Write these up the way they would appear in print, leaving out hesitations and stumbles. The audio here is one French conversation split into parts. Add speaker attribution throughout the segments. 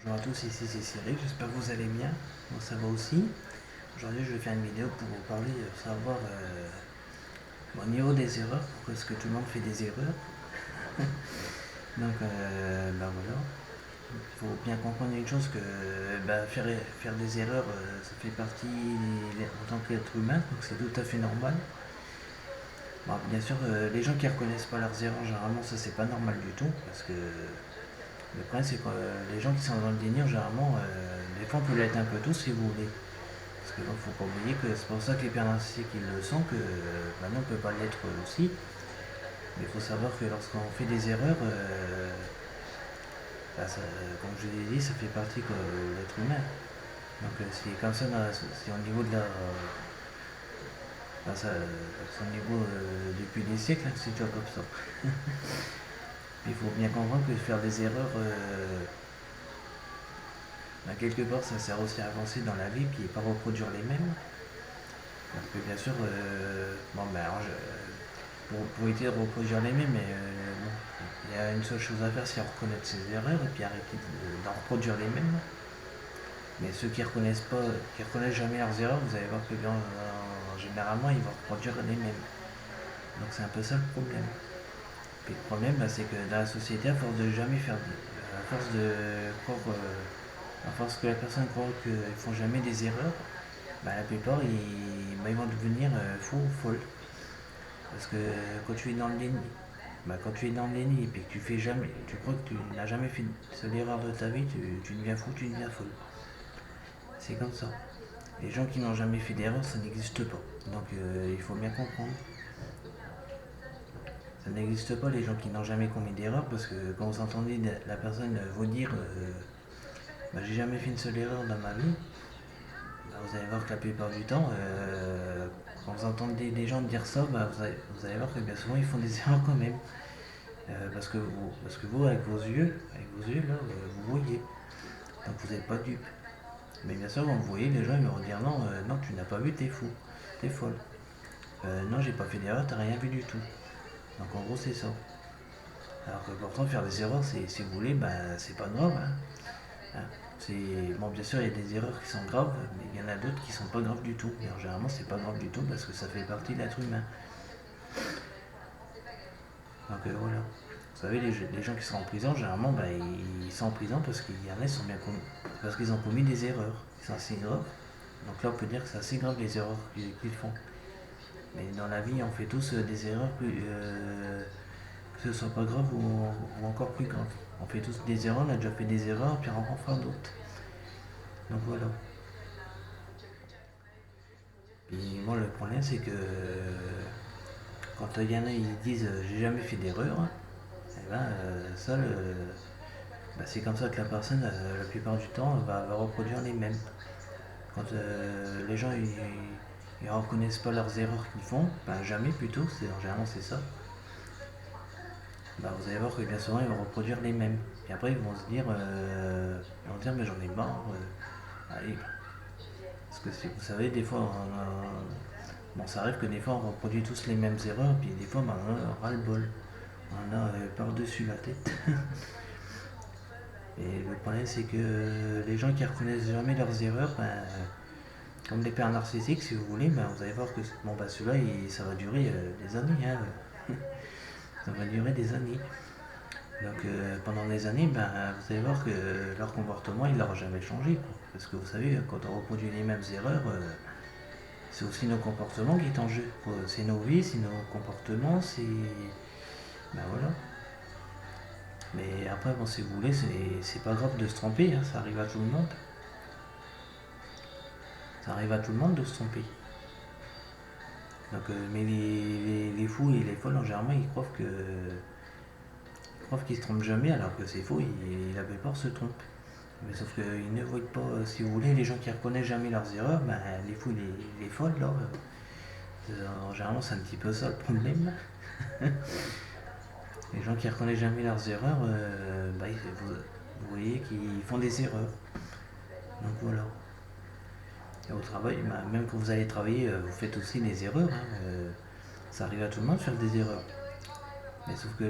Speaker 1: Bonjour à tous, ici c'est Cyril, j'espère que vous allez bien. Moi ça va aussi. Aujourd'hui je vais faire une vidéo pour vous parler, savoir au niveau des erreurs, pourquoi est-ce que tout le monde fait des erreurs. Donc bah voilà, il faut bien comprendre une chose que faire des erreurs, ça fait partie en tant qu'être humain, donc c'est tout à fait normal. Bon, bien sûr, les gens qui reconnaissent pas leurs erreurs, généralement ça c'est pas normal du tout, parce que le problème c'est que les gens qui sont dans le déni, généralement, des fois on peut l'être un peu tous si vous voulez. Parce qu'il ne faut pas oublier que c'est pour ça que les pères narcissiques ils le sont, que maintenant on ne peut pas l'être aussi. Mais il faut savoir que lorsqu'on fait des erreurs, comme je l'ai dit, ça fait partie de l'être humain. Donc c'est comme ça, c'est au niveau de la. C'est au niveau depuis des siècles que c'est toujours comme ça. Il faut bien comprendre que faire des erreurs, quelque part, ça sert aussi à avancer dans la vie, puis pas reproduire les mêmes. Parce que bien sûr, pour éviter de reproduire les mêmes, mais bon, il y a une seule chose à faire, c'est reconnaître ses erreurs et puis arrêter d'en reproduire les mêmes. Mais ceux qui reconnaissent pas, qui reconnaissent jamais leurs erreurs, vous allez voir que généralement ils vont reproduire les mêmes. Donc c'est un peu ça le problème. Puis le problème, c'est que dans la société, à force de jamais faire, à force de croire, à force que la personne croit qu'ils font jamais des erreurs, la plupart ils vont devenir fous ou folles. Parce que quand tu es dans le déni, quand tu es dans le déni et puis que tu fais jamais, tu crois que tu n'as jamais fait une seule erreur de ta vie, tu deviens fou, tu deviens folle. C'est comme ça. Les gens qui n'ont jamais fait d'erreur, ça n'existe pas. Donc il faut bien comprendre. Ça n'existe pas les gens qui n'ont jamais commis d'erreur parce que quand vous entendez la personne vous dire j'ai jamais fait une seule erreur dans ma vie, vous allez voir que la plupart du temps, quand vous entendez des gens dire ça, vous allez voir que bien souvent ils font des erreurs quand même. Parce que vous, avec vos yeux là, vous voyez. Donc vous n'êtes pas dupe. Mais bien sûr, quand vous voyez, les gens ils vont dire non, non, tu n'as pas vu, t'es fou, t'es folle. Non, j'ai pas fait d'erreur, t'as rien vu du tout. Donc en gros, c'est ça. Alors que pourtant, faire des erreurs, si vous voulez, c'est pas grave. Bon, bien sûr, il y a des erreurs qui sont graves, mais il y en a d'autres qui sont pas graves du tout. Et alors, généralement, c'est pas grave du tout parce que ça fait partie de l'être humain. Donc voilà. Vous savez, les gens qui sont en prison, généralement, ils sont en prison parce qu'il y en a, parce qu'ils ont commis des erreurs. Ils sont assez graves. Donc là, on peut dire que c'est assez grave les erreurs qu'ils font. Mais dans la vie, on fait tous des erreurs que ce soit pas grave ou encore plus grave. On fait tous des erreurs, on a déjà fait des erreurs, puis on en fera d'autres. Donc voilà. Puis moi, le problème, c'est que quand il y en a, ils disent j'ai jamais fait d'erreur, et c'est comme ça que la personne, la plupart du temps, va reproduire les mêmes. Quand les gens ils reconnaissent pas leurs erreurs qu'ils font, jamais plutôt, généralement c'est ça, vous allez voir que bien souvent ils vont reproduire les mêmes. Et après ils vont se dire, mais j'en ai marre, allez. Parce que vous savez, des fois, ça arrive que des fois on reproduit tous les mêmes erreurs, puis des fois on a ras-le-bol. On a par-dessus la tête. Et le problème, c'est que les gens qui reconnaissent jamais leurs erreurs, comme les pères narcissiques, si vous voulez, vous allez voir que ceux-là, ça va durer des années. Ça va durer des années. Donc pendant des années, vous allez voir que leur comportement, il n'aura jamais changé. Quoi. Parce que vous savez, quand on reproduit les mêmes erreurs, c'est aussi nos comportements qui est en jeu. C'est nos vies, c'est nos comportements, c'est. Voilà. Mais après, si vous voulez, c'est pas grave de se tromper, ça arrive à tout le monde. Ça arrive à tout le monde de se tromper. Donc, mais les fous et les folles, généralement, ils croient qu'ils se trompent jamais, alors que c'est faux, la plupart se trompent. Mais sauf qu'ils ne voient pas, si vous voulez, les gens qui reconnaissent jamais leurs erreurs, les fous et les folles, là, généralement, c'est un petit peu ça le problème. Les gens qui reconnaissent jamais leurs erreurs, vous voyez qu'ils font des erreurs. Donc voilà. Et au travail, même quand vous allez travailler, vous faites aussi des erreurs. Ça arrive à tout le monde de faire des erreurs. Mais sauf que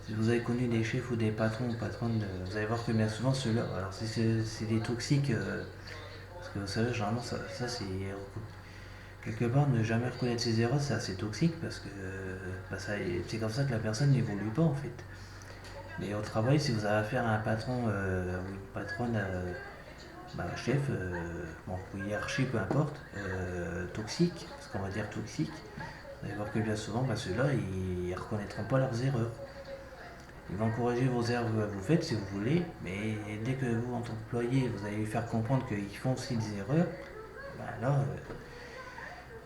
Speaker 1: Si vous avez connu des chefs ou des patrons ou patronnes, vous allez voir que bien souvent ceux-là, alors si c'est des toxiques, parce que vous savez, généralement ça c'est quelque part ne jamais reconnaître ses erreurs, c'est assez toxique parce que c'est comme ça que la personne n'évolue pas en fait. Mais au travail, si vous avez affaire à un patron ou une patronne, chef, bon, ou hiérarchie, peu importe, toxique, parce qu'on va dire toxique, vous allez voir que bien souvent, ceux-là, ils ne reconnaîtront pas leurs erreurs. Ils vont corriger vos erreurs que vous faites si vous voulez, mais dès que vous, en tant qu'employé, vous allez lui faire comprendre qu'ils font aussi des erreurs, là,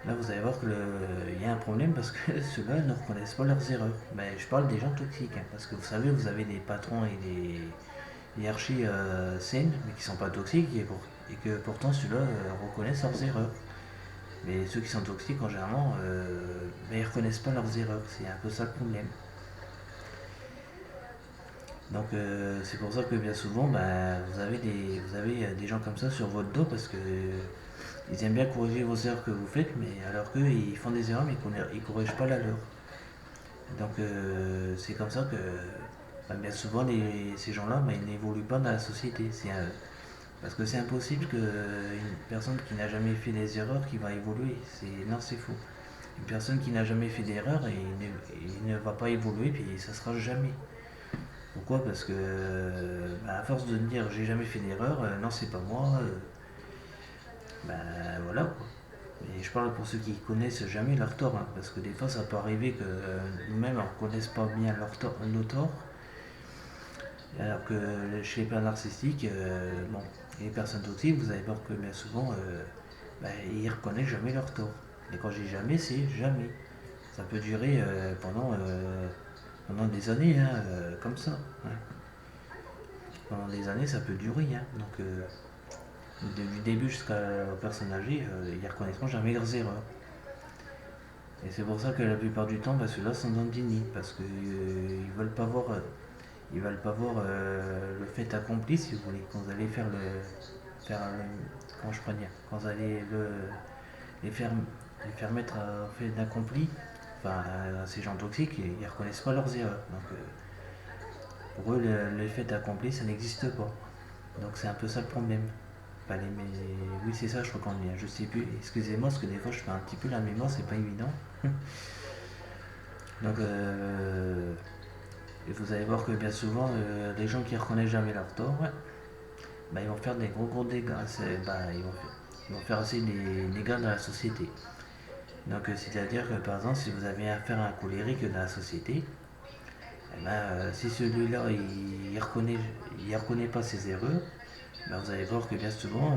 Speaker 1: vous allez voir qu'il y a un problème parce que ceux-là ne reconnaissent pas leurs erreurs. Mais je parle des gens toxiques, hein, parce que vous savez, vous avez des patrons et des hiérarchies saines, mais qui ne sont pas toxiques, et que pourtant ceux-là reconnaissent leurs erreurs. Mais ceux qui sont toxiques, en général, ils ne reconnaissent pas leurs erreurs. C'est un peu ça le problème. Donc c'est pour ça que bien souvent, vous avez des gens comme ça sur votre dos parce que ils aiment bien corriger vos erreurs que vous faites, mais alors qu'eux, ils font des erreurs, mais ils ne corrigent pas la leur. Donc c'est comme ça que bien souvent, ces gens-là, ils n'évoluent pas dans la société. Parce que c'est impossible qu'une personne qui n'a jamais fait des erreurs qui va évoluer. Non, c'est faux. Une personne qui n'a jamais fait d'erreur, il ne va pas évoluer, puis ça sera jamais. Pourquoi? Parce que à force de me dire j'ai jamais fait d'erreur, non c'est pas moi, voilà quoi. Et je parle pour ceux qui connaissent jamais leur tort, hein, parce que des fois ça peut arriver que nous-mêmes on ne connaisse pas bien nos torts, alors que chez les personnes narcissiques, les personnes toxiques, vous allez voir que bien souvent ils reconnaissent jamais leur tort. Et quand je dis jamais, c'est jamais. Ça peut durer pendant des années, hein, comme ça. Hein. Pendant des années, ça peut durer. Hein. Donc, du début jusqu'à la personne âgée, ils ne reconnaîtront jamais leurs erreurs. Et c'est pour ça que la plupart du temps, ceux-là sont dans le déni, parce qu'ils ne veulent pas voir, le fait accompli, si vous voulez, quand vous allez comment je pourrais dire, quand vous allez les faire mettre à fait d'accompli, ces gens toxiques, ils ne reconnaissent pas leurs erreurs. Donc, pour eux, le fait accompli, ça n'existe pas. Donc, c'est un peu ça le problème. Mais oui, c'est ça, je reconnais bien. Je sais plus, excusez-moi, parce que des fois, je fais un petit peu la mémoire, c'est pas évident. Donc, et vous allez voir que bien souvent, les gens qui ne reconnaissent jamais leur tort, ils vont faire des gros dégâts. Ils vont faire aussi des dégâts dans la société. Donc, c'est-à-dire que par exemple, si vous avez affaire à un colérique dans la société, si celui-là il reconnaît pas ses erreurs, vous allez voir que bien souvent,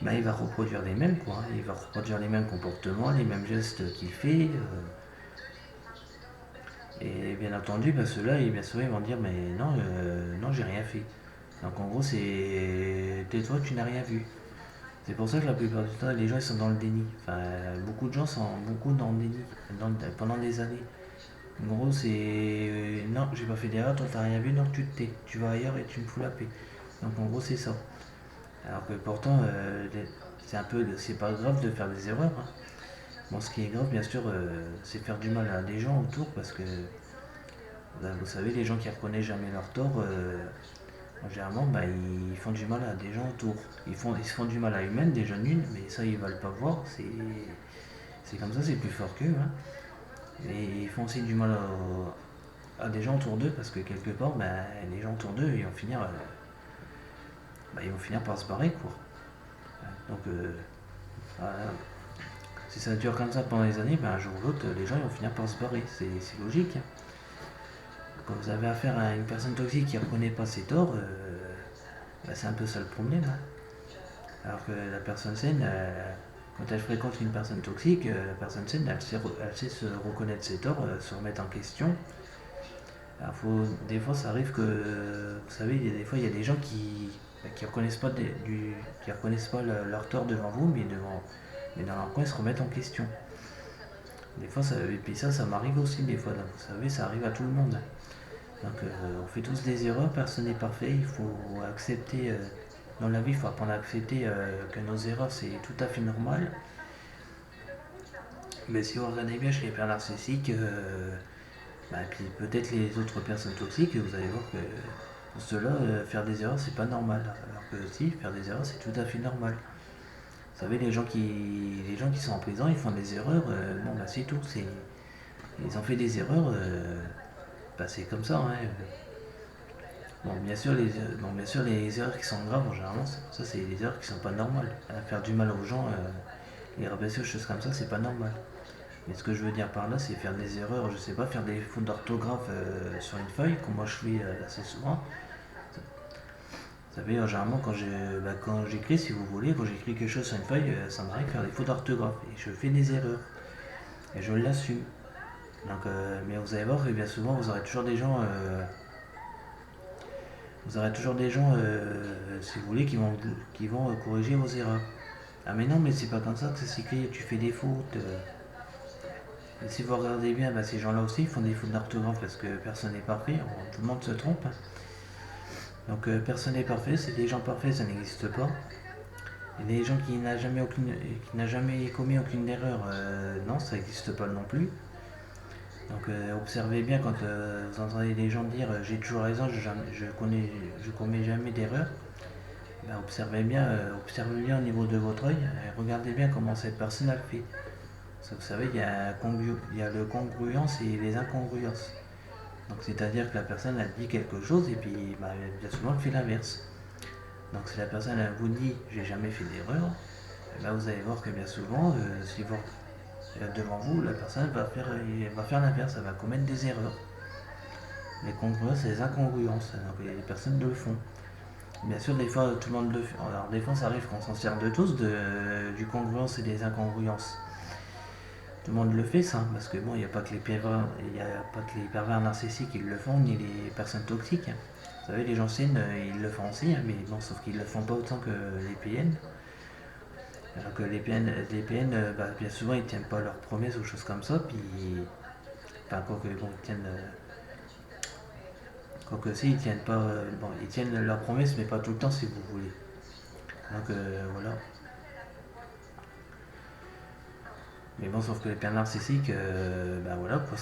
Speaker 1: il va reproduire les mêmes quoi. Il va reproduire les mêmes comportements, les mêmes gestes qu'il fait. Et bien entendu, ceux-là, bien souvent, ils vont dire mais non, non, j'ai rien fait. Donc en gros, c'est tais-toi, tu n'as rien vu. C'est pour ça que la plupart du temps, les gens ils sont dans le déni. Beaucoup de gens sont beaucoup dans le déni pendant des années. En gros, c'est non, j'ai pas fait d'erreur, toi t'as rien vu, donc tu te tais. Tu vas ailleurs et tu me fous la paix. Donc en gros, c'est ça. Alors que pourtant, c'est pas grave de faire des erreurs. Hein. Bon, ce qui est grave, bien sûr, c'est faire du mal à des gens autour parce que vous savez, les gens qui reconnaissent jamais leur tort, généralement, ils font du mal à des gens autour. Ils se font du mal à eux-mêmes, des jeunes nuls, mais ça, ils veulent pas voir. C'est comme ça, c'est plus fort qu'eux. Hein. Et ils font aussi du mal à des gens autour d'eux parce que quelque part, les gens autour d'eux, ils vont finir par se barrer, quoi. Donc, voilà. Si ça dure comme ça pendant des années, un jour ou l'autre, les gens ils vont finir par se barrer. C'est logique. Hein. Quand vous avez affaire à une personne toxique qui ne reconnaît pas ses torts, c'est un peu ça le problème. Hein. Alors que la personne saine, quand elle fréquente une personne toxique, la personne saine, elle sait se reconnaître ses torts, se remettre en question. Alors des fois, ça arrive que, vous savez, des fois, il y a des gens qui reconnaissent pas, qui reconnaissent pas leur tort devant vous, mais dans leur coin, ils se remettent en question. Des fois, et puis ça m'arrive aussi des fois. Donc, vous savez, ça arrive à tout le monde. Donc, on fait tous des erreurs, personne n'est parfait. Il faut accepter, dans la vie, il faut apprendre à accepter que nos erreurs, c'est tout à fait normal. Mais si vous regardez bien chez les pères narcissiques, Bah, et puis peut-être les autres personnes toxiques, vous allez voir que pour ceux-là, faire des erreurs, c'est pas normal. Alors que si, faire des erreurs, c'est tout à fait normal. Vous savez, les gens qui sont en prison, ils font des erreurs, bon bah c'est tout. Ils ont fait des erreurs, bah, c'est comme ça. Hein. Bon, bien sûr, les erreurs qui sont graves, généralement, ça c'est des erreurs qui sont pas normales. Faire du mal aux gens, les rabaisser aux choses comme ça, c'est pas normal. Mais ce que je veux dire par là, c'est faire des erreurs, je sais pas, faire des fautes d'orthographe sur une feuille, comme moi je fais assez souvent. Vous savez, généralement, quand j'écris, si vous voulez, quand j'écris quelque chose sur une feuille, ça m'arrive de faire des fautes d'orthographe. Et je fais des erreurs. Et je l'assume. Donc, mais vous allez voir que bien souvent, vous aurez toujours des gens, si vous voulez, qui vont corriger vos erreurs. Ah mais non, mais c'est pas comme ça que ça s'écrit, tu fais des fautes. Et si vous regardez bien, bah, ces gens-là aussi font des fautes d'orthographe parce que personne n'est parfait, tout le monde se trompe. Hein. Donc personne n'est parfait, c'est des gens parfaits, ça n'existe pas. Et des gens qui n'a jamais commis aucune erreur, non, ça n'existe pas non plus. Donc observez bien quand vous entendez des gens dire j'ai toujours raison, je commets jamais d'erreur. Ben, observez bien au niveau de votre œil et regardez bien comment cette personne a fait. Vous savez, il y a le congruence et les incongruences. Donc c'est-à-dire que la personne elle dit quelque chose et puis bah, bien souvent elle fait l'inverse. Donc si la personne elle vous dit j'ai jamais fait d'erreur, eh ben, vous allez voir que bien souvent, si vous devant vous, la personne va faire l'inverse, elle va commettre des erreurs. Les congruences et les incongruences, donc les personnes le font. Bien sûr, des fois, tout le monde le fait. Alors, des fois, ça arrive qu'on s'en sert de tous, du congruence et des incongruences. Tout le monde le fait, ça, parce que bon, il n'y a pas que les pervers narcissiques qui le font, ni les personnes toxiques. Vous savez, les gens saines, ils le font aussi, hein, mais bon, sauf qu'ils le font pas autant que les PN. Alors que les PN bah, bien souvent, ils tiennent pas leurs promesses ou choses comme ça, puis. Enfin, quoique, bon, ils tiennent. Quoique, si, ils tiennent pas. Bon, ils tiennent leurs promesses, mais pas tout le temps, si vous voulez. Donc, voilà. Mais bon, sauf que les pères narcissiques, ben voilà, quoi,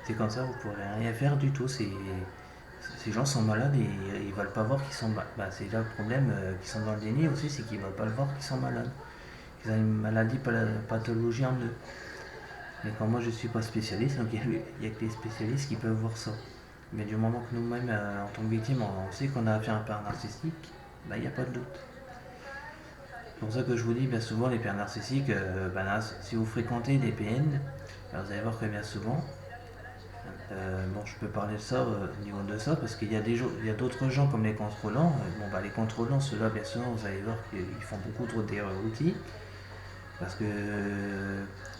Speaker 1: c'est comme ça, vous pourrez rien faire du tout. Ces gens sont malades et ils veulent pas voir qu'ils sont malades. Ben, c'est là le problème, qu'ils sont dans le déni aussi, c'est qu'ils veulent pas le voir qu'ils sont malades. Ils ont une maladie, pathologie en eux. Mais quand moi je suis pas spécialiste, donc il y a que les spécialistes qui peuvent voir ça. Mais du moment que nous-mêmes, en tant que victime, on sait qu'on a affaire à un père narcissique, ben il n'y a pas de doute. C'est pour ça que je vous dis bien souvent, les pères narcissiques, ben là, si vous fréquentez des PN, ben vous allez voir que bien souvent, bon, je peux parler de ça au niveau de ça, parce qu'il y a d'autres gens comme les contrôlants. Bon, bah, les contrôlants, ceux-là, bien souvent, vous allez voir qu'ils font beaucoup trop d'erreurs outils, parce que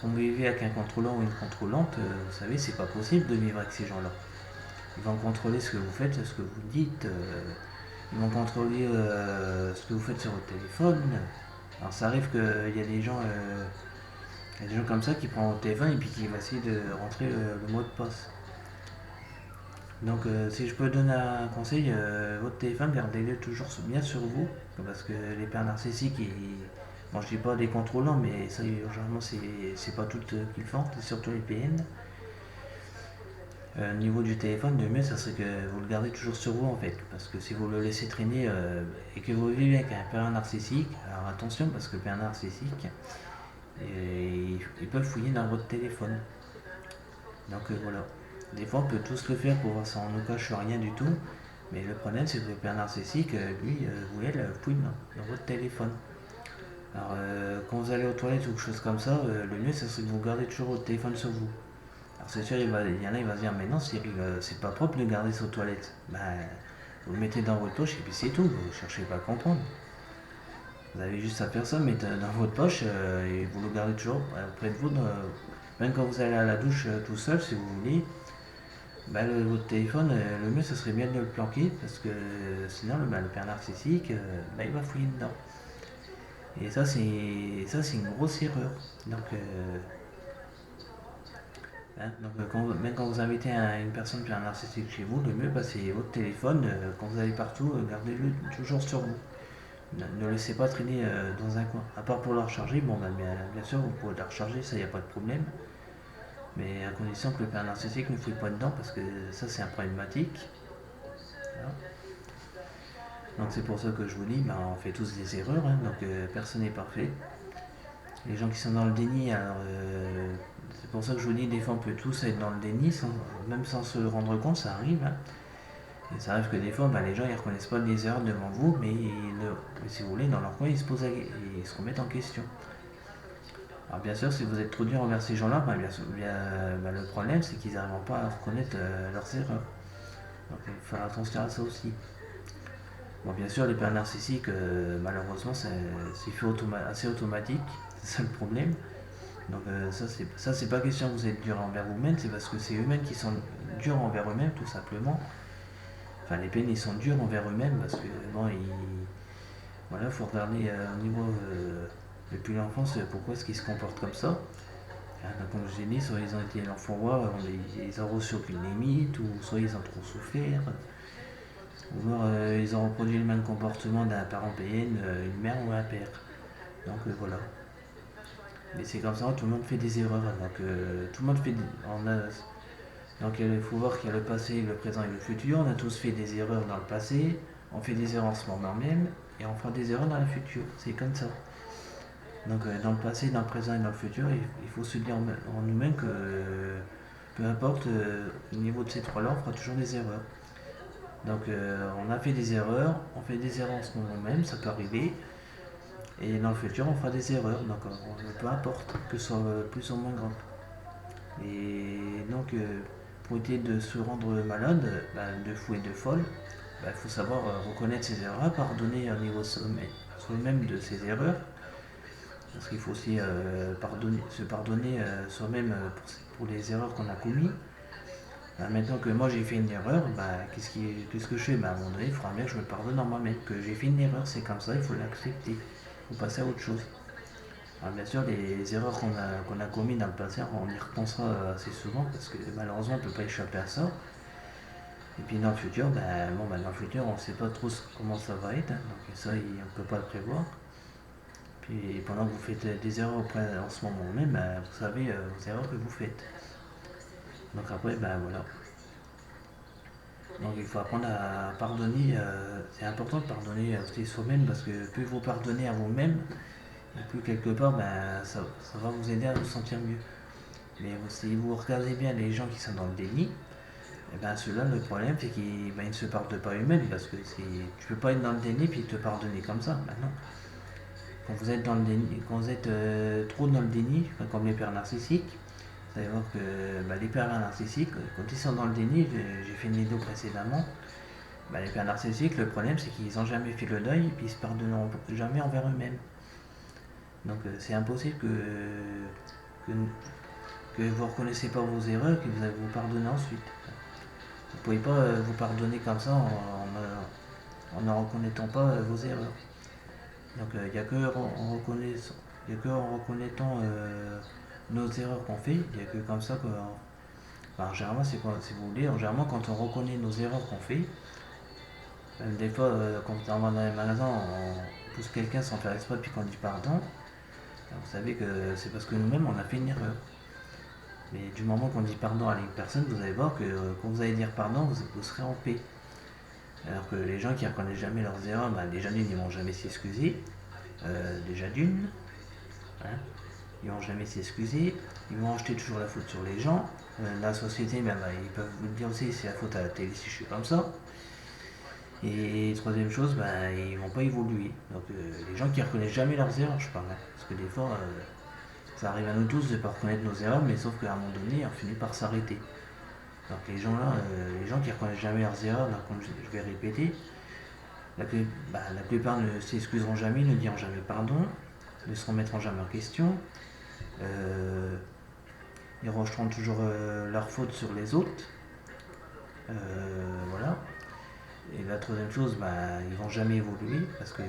Speaker 1: quand vous vivez avec un contrôlant ou une contrôlante, vous savez, c'est pas possible de vivre avec ces gens-là. Ils vont contrôler ce que vous faites, ce que vous dites, ils vont contrôler ce que vous faites sur votre téléphone. Alors ça arrive qu'il y a des gens, comme ça qui prennent votre téléphone et puis qui vont essayer de rentrer le mot de passe. Donc si je peux donner un conseil, votre téléphone, gardez-le toujours bien sur vous, parce que les pères narcissiques, bon je dis pas des contrôlants, mais ça généralement c'est pas toutes qui le font, c'est surtout les PN. Au niveau du téléphone, le mieux ça serait que vous le gardez toujours sur vous en fait, parce que si vous le laissez traîner et que vous vivez avec un père narcissique, alors attention parce que le père narcissique, ils peuvent fouiller dans votre téléphone. Donc voilà. Des fois, on peut tous le faire pour voir ça, on ne cache rien du tout. Mais le problème, c'est que le père narcissique, lui, vous fouille dans votre téléphone. Alors, quand vous allez aux toilettes ou quelque chose comme ça, le mieux, c'est que vous gardez toujours votre téléphone sur vous. Alors, c'est sûr, il y en a, il va se dire, mais non, Cyril, c'est pas propre de garder sur toilette. Ben, vous le mettez dans votre poche et puis c'est tout, vous ne cherchez pas à comprendre. Vous avez juste à faire ça, mettez dans votre poche et vous le gardez toujours près de vous. Même quand vous allez à la douche tout seul, si vous voulez, bah, votre téléphone, le mieux, ce serait bien de le planquer parce que sinon, le père narcissique, bah, il va fouiller dedans. Et ça, c'est une grosse erreur. Donc, même quand vous invitez une personne père narcissique chez vous, le mieux, bah, c'est votre téléphone. Quand vous allez partout, gardez-le toujours sur vous. Ne le laissez pas traîner dans un coin. À part pour la recharger, bon, bah, bien sûr, vous pouvez la recharger, ça, il n'y a pas de problème. mais à condition que le père narcissique ne fouille pas dedans, parce que ça c'est un problématique. Voilà. Donc c'est pour ça que je vous dis, on fait tous des erreurs, hein, donc personne n'est parfait. Les gens qui sont dans le déni, alors c'est pour ça que je vous dis, des fois on peut tous être dans le déni, même sans se rendre compte, ça arrive. Hein. Et ça arrive que des fois, les gens ils reconnaissent pas les erreurs devant vous, mais si vous voulez, dans leur coin, ils se remettent en question. Alors bien sûr, si vous êtes trop dur envers ces gens-là, le problème c'est qu'ils n'arrivent pas à reconnaître leurs erreurs. Donc il faut faire attention à ça aussi. Bon, bien sûr, les pères narcissiques, malheureusement, c'est fait assez automatique, c'est ça le problème. Donc ça c'est pas question que vous êtes dur envers vous-même, c'est parce que c'est eux-mêmes qui sont durs envers eux-mêmes, tout simplement. Enfin, les peines, ils sont durs envers eux-mêmes, parce que, voilà, il faut regarder au niveau, depuis l'enfance, pourquoi est-ce qu'ils se comportent comme ça. Comme je l'ai dit, soit ils ont été l'enfant roi, ils ont reçu aucune limite, ou soit ils ont trop souffert, ou alors ils ont reproduit le même comportement d'un parent payé, une mère ou un père. Donc voilà. Mais c'est comme ça, tout le monde fait des erreurs. Donc tout le monde fait. Donc il faut voir qu'il y a le passé, le présent et le futur. On a tous fait des erreurs dans le passé, on fait des erreurs en ce moment même, et on fera des erreurs dans le futur. C'est comme ça. Donc dans le passé, dans le présent et dans le futur, il faut se dire en nous-mêmes que peu importe, au niveau de ces trois-là, on fera toujours des erreurs. Donc on a fait des erreurs, on fait des erreurs en ce moment même, ça peut arriver. Et dans le futur, on fera des erreurs. Donc peu importe, que ce soit plus ou moins grand. Et donc pour éviter de se rendre malade, de fou et de folle, il faut savoir reconnaître ses erreurs, pardonner au niveau soi-même de ses erreurs. Parce qu'il faut aussi se pardonner soi-même pour les erreurs qu'on a commises. Maintenant que moi j'ai fait une erreur, qu'est-ce que je fais? À un moment donné, il faudra bien que je me pardonne en moi-même. Que j'ai fait une erreur, c'est comme ça, il faut l'accepter. Il faut passer à autre chose. Alors bien sûr, les erreurs qu'on a commises dans le passé, on y repensera assez souvent parce que malheureusement, on ne peut pas échapper à ça. Et puis dans le futur, dans le futur, on ne sait pas trop comment ça va être, hein, donc ça, on ne peut pas le prévoir. Puis pendant que vous faites des erreurs en ce moment même, vous savez les erreurs que vous faites. Donc après, voilà. Donc il faut apprendre à pardonner. C'est important de pardonner aussi soi-même parce que plus vous pardonnez à vous-même, et plus quelque part, ça va vous aider à vous sentir mieux. Mais si vous regardez bien les gens qui sont dans le déni, ceux-là, le problème, c'est qu'ils ne se pardonnent pas eux-mêmes parce que tu ne peux pas être dans le déni puis te pardonner comme ça. Non. Quand vous êtes dans le déni, quand vous êtes trop dans le déni, comme les pères narcissiques, vous allez voir que les pères narcissiques, quand ils sont dans le déni, j'ai fait une vidéo précédemment, les pères narcissiques, le problème c'est qu'ils n'ont jamais fait le deuil et puis ils se pardonneront jamais envers eux-mêmes. Donc c'est impossible que vous ne reconnaissez pas vos erreurs et que vous allez vous pardonner ensuite. Vous ne pouvez pas vous pardonner comme ça en ne reconnaissant pas vos erreurs. Donc il n'y a que en reconnaissant nos erreurs qu'on fait, il n'y a que comme ça que. Généralement, c'est quoi, si vous voulez, généralement quand on reconnaît nos erreurs qu'on fait, même des fois quand on va dans les magasins, on pousse quelqu'un sans faire exprès puis qu'on dit pardon, vous savez que c'est parce que nous-mêmes on a fait une erreur. Mais du moment qu'on dit pardon à une personne, vous allez voir que quand vous allez dire pardon, vous serez en paix. Alors que les gens qui ne reconnaissent jamais leurs erreurs, déjà d'une, ils ne vont jamais s'excuser. Déjà d'une, hein, ils ne vont jamais s'excuser. Ils vont jeter toujours la faute sur les gens. La société, ils peuvent vous dire aussi c'est la faute à la télé si je suis comme ça. Et troisième chose, ils ne vont pas évoluer. Donc les gens qui ne reconnaissent jamais leurs erreurs, je parle. Hein, parce que des fois, ça arrive à nous tous de ne pas reconnaître nos erreurs, mais sauf qu'à un moment donné, on finit par s'arrêter. Donc les gens là, les gens qui ne reconnaissent jamais leurs erreurs, comme je vais répéter, la plupart ne s'excuseront jamais, ne diront jamais pardon, ne se remettront jamais en question. Ils rejeteront toujours leur faute sur les autres. Voilà. Et la troisième chose, ils vont jamais évoluer parce que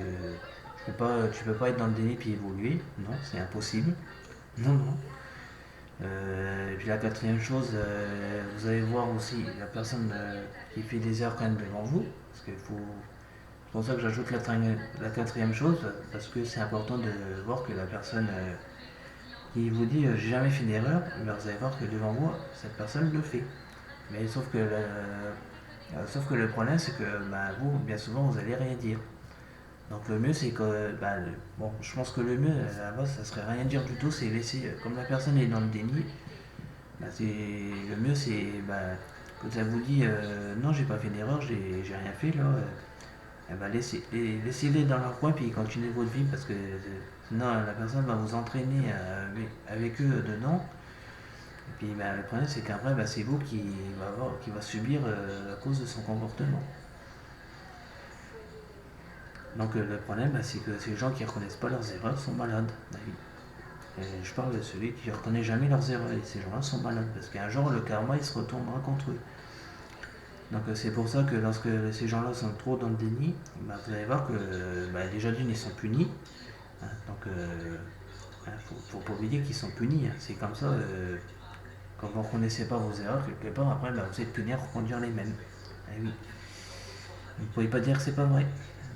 Speaker 1: tu peux pas être dans le déni puis évoluer. Non, c'est impossible. Non. Et puis la quatrième chose, vous allez voir aussi la personne qui fait des erreurs quand même devant vous. Parce qu'il faut. C'est pour ça que j'ajoute la quatrième chose, parce que c'est important de voir que la personne qui vous dit j'ai jamais fait d'erreur, ben, vous allez voir que devant moi, cette personne le fait. Mais sauf que le problème, c'est que bah, vous, bien souvent, vous allez rien dire. Donc le mieux, c'est que, bah, bon, je pense que le mieux, à la base, ça serait rien dire du tout, c'est laisser, comme la personne est dans le déni, bah, le mieux, c'est, bah, quand elle vous dit, non, j'ai pas fait d'erreur, j'ai rien fait, là, eh ben, laissez-les dans leur coin, puis continuez votre vie, parce que sinon, la personne va vous entraîner avec eux dedans. Et puis bah, le problème, c'est qu'après, bah, c'est vous qui va subir à cause de son comportement. Donc le problème, bah, c'est que ces gens qui ne reconnaissent pas leurs erreurs sont malades. Bah oui. Et je parle de celui qui ne reconnaît jamais leurs erreurs. Et ces gens-là sont malades. Parce qu'un jour, le karma, il se retournera contre eux. Donc c'est pour ça que lorsque ces gens-là sont trop dans le déni, bah, vous allez voir que bah, déjà d'une, ils sont punis. Hein. Donc faut pas oublier qu'ils sont punis. Hein. C'est comme ça, quand vous ne reconnaissez pas vos erreurs, quelque part, après, bah, vous êtes punis à reconduire les mêmes. Ah oui. Vous ne pouvez pas dire que c'est pas vrai.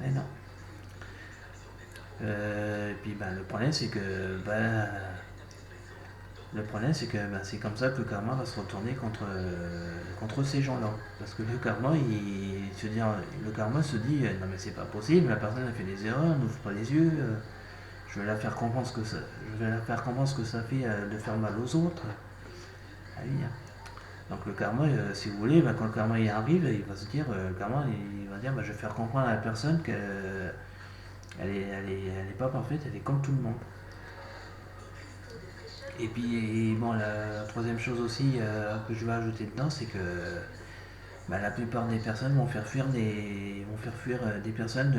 Speaker 1: Mais non. Et puis ben, le problème c'est que ben, c'est comme ça que le karma va se retourner contre ces gens-là. Parce que le karma se dit non mais c'est pas possible, la personne a fait des erreurs, n'ouvre pas les yeux, je vais la faire comprendre je vais la faire comprendre ce que ça fait de faire mal aux autres. Ah oui, hein. Donc le karma, si vous voulez, ben, quand le karma y arrive, il va se dire, le karma il va dire je vais faire comprendre à la personne qu'elle elle est pas parfaite, elle est comme tout le monde. Et puis, bon, la troisième chose aussi que je vais ajouter dedans, c'est que bah, la plupart des personnes vont faire fuir des personnes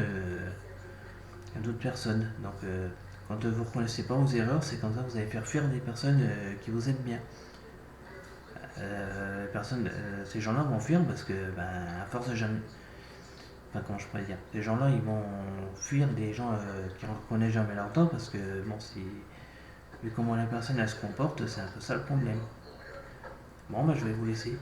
Speaker 1: d'autres personnes. Donc, quand vous ne reconnaissez pas vos erreurs, c'est comme ça que vous allez faire fuir des personnes qui vous aiment bien. Ces gens-là vont fuir parce que, ben, à force de jamais. Enfin, comment je pourrais dire. Ces gens-là, ils vont fuir des gens qui ne reconnaissent jamais leur tort parce que, bon, si, vu comment la personne elle se comporte, c'est un peu ça le problème. Bon, bah, je vais vous laisser.